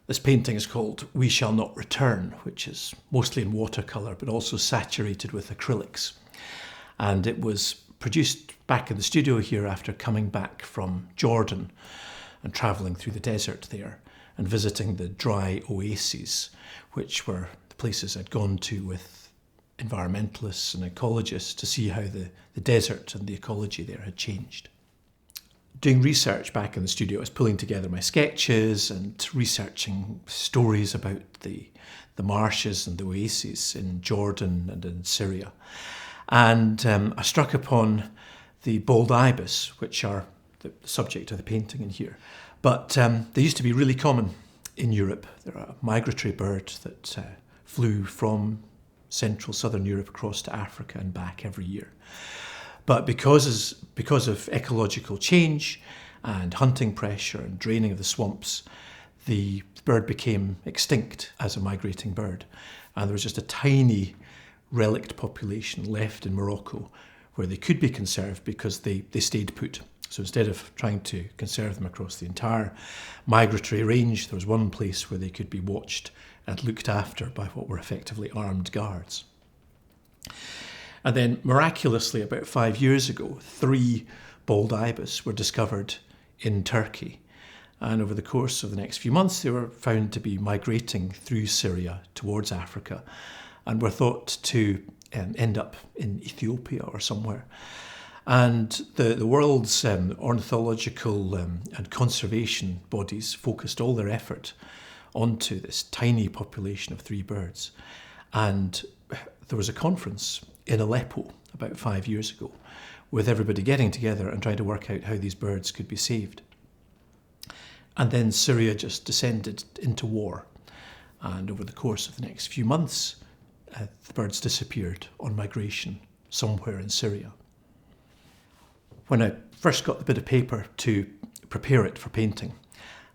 This painting is called We Shall Not Return, which is mostly in watercolour but also saturated with acrylics. And it was produced back in the studio here after coming back from Jordan and travelling through the desert there and visiting the dry oases, which were the places I'd gone to with environmentalists and ecologists to see how the desert and the ecology there had changed. Doing research back in the studio, I was pulling together my sketches and researching stories about the marshes and the oases in Jordan and in Syria. And I struck upon the bald ibis, which are the subject of the painting in here. But they used to be really common in Europe. They're a migratory bird that flew from central southern Europe across to Africa and back every year. But because of ecological change and hunting pressure and draining of the swamps, the bird became extinct as a migrating bird. And there was just a tiny relict population left in Morocco where they could be conserved because they stayed put. So instead of trying to conserve them across the entire migratory range, there was one place where they could be watched and looked after by what were effectively armed guards. And then miraculously, about 5 years ago, 3 bald ibis were discovered in Turkey. And over the course of the next few months, they were found to be migrating through Syria towards Africa and were thought to end up in Ethiopia or somewhere. And the world's ornithological and conservation bodies focused all their effort onto this tiny population of 3 birds. And there was a conference in Aleppo about 5 years ago with everybody getting together and trying to work out how these birds could be saved. And then Syria just descended into war. And over the course of the next few months, the birds disappeared on migration somewhere in Syria. When I first got the bit of paper to prepare it for painting,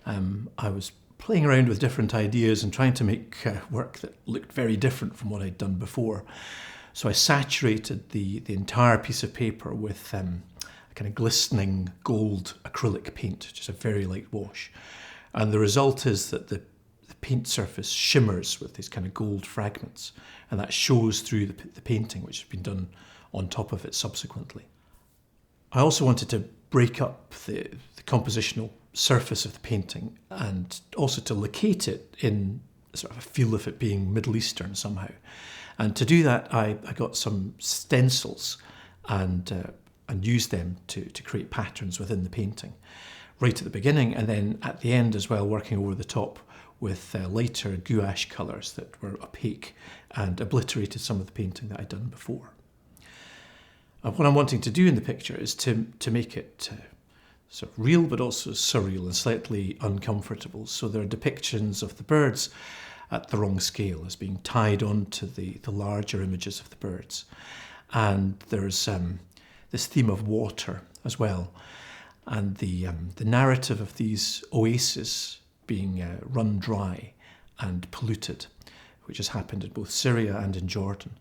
I was playing around with different ideas and trying to make work that looked very different from what I'd done before. So I saturated the entire piece of paper with a kind of glistening gold acrylic paint, just a very light wash. And the result is that the paint surface shimmers with these kind of gold fragments, and that shows through the painting, which has been done on top of it subsequently. I also wanted to break up the compositional surface of the painting and also to locate it in sort of a feel of it being Middle Eastern somehow. And to do that, I got some stencils and used them to create patterns within the painting, right at the beginning, and then at the end as well, working over the top with lighter gouache colours that were opaque and obliterated some of the painting that I'd done before. What I'm wanting to do in the picture is to make it sort of real but also surreal and slightly uncomfortable. So there are depictions of the birds at the wrong scale as being tied onto the larger images of the birds. And there's this theme of water as well. And the narrative of these oases being run dry and polluted, which has happened in both Syria and in Jordan,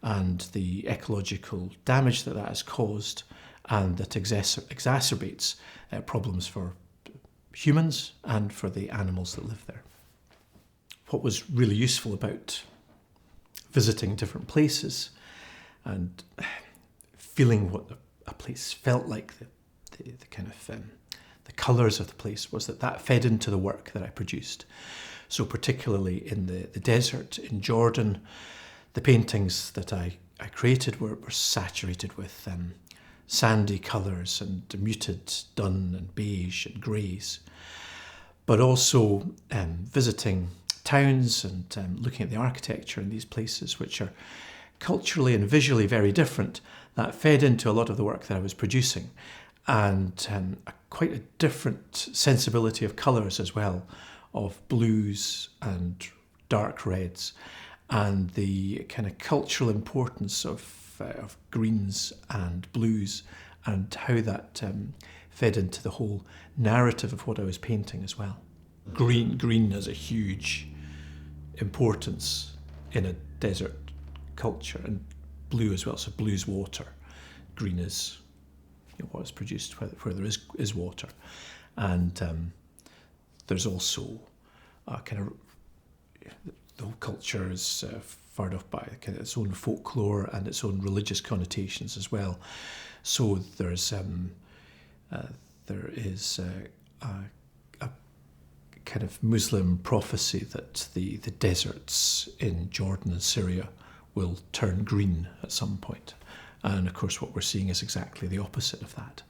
and the ecological damage that has caused and that exacerbates problems for humans and for the animals that live there. What was really useful about visiting different places and feeling what a place felt like, the kind of the colours of the place, was that fed into the work that I produced. So particularly in the desert in Jordan, the paintings that I created were saturated with sandy colours and muted dun and beige and greys. But also visiting towns and looking at the architecture in these places, which are culturally and visually very different, that fed into a lot of the work that I was producing. And quite a different sensibility of colours as well, of blues and dark reds, and the kind of cultural importance of greens and blues, and how that fed into the whole narrative of what I was painting as well. Green has a huge importance in a desert culture, and blue as well. So blue's water, green is what is produced where there is water, and there's also kind of the whole culture is fired up by kind of its own folklore and its own religious connotations as well. So there is a kind of Muslim prophecy that the deserts in Jordan and Syria will turn green at some point. And of course what we're seeing is exactly the opposite of that.